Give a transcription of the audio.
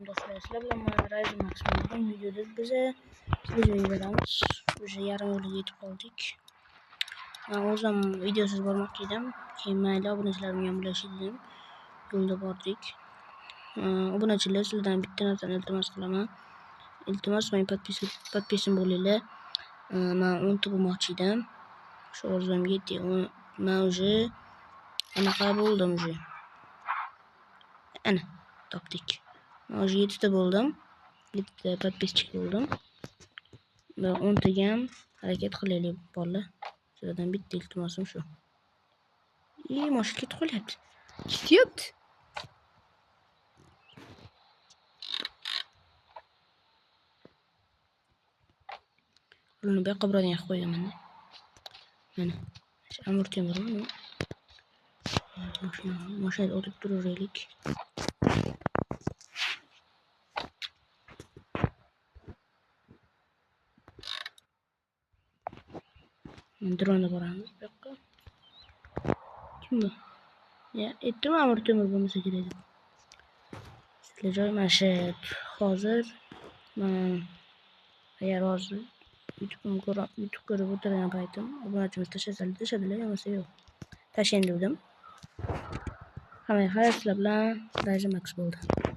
Dostlar, sizlar bilan men Rise Max bugun videoda videoga beramiz. O'sha yarim yo'lga yetib qoldik. Men o'zim videosiz bormoqchi edim. Keyin mayli obunachilarim bilan birlashib yo'lda bordik. Obunachilar, sizlardan bitta narsani iltimos qilaman. Iltimos, men podpisan bo'linglar. Men 10 ta bo'lmoqchi edim. Shu orzumga yetdi. Men уже anaqa bo'ldim уже. Ana, topdik. Уже 7 ta bo'ldim. 7 ta podpischik bo'ldim. Va 10 taga ham harakat qilaylik bolalar. Sizlardan bitta iltimosim shu. Moshka ketib qolyapti. Ketyapti. Buni bu yoqqa birodin yoqib qo'yaman. Mana. Amir Temurmi? Mashinada o'tib turaylik. Drona boramiz bu yoqqa. Kim bu? Ya, aytdim Amir Temur bo'lmasa kerak. Sizlar joy mashat. Hozir men agar hozir YouTube ko'rib o'tirgan paytim obunachimiz tashadilar, yomasa yo'q. Tashayin dedim. Hamma sizlar bilan Rise Max bo'ldi.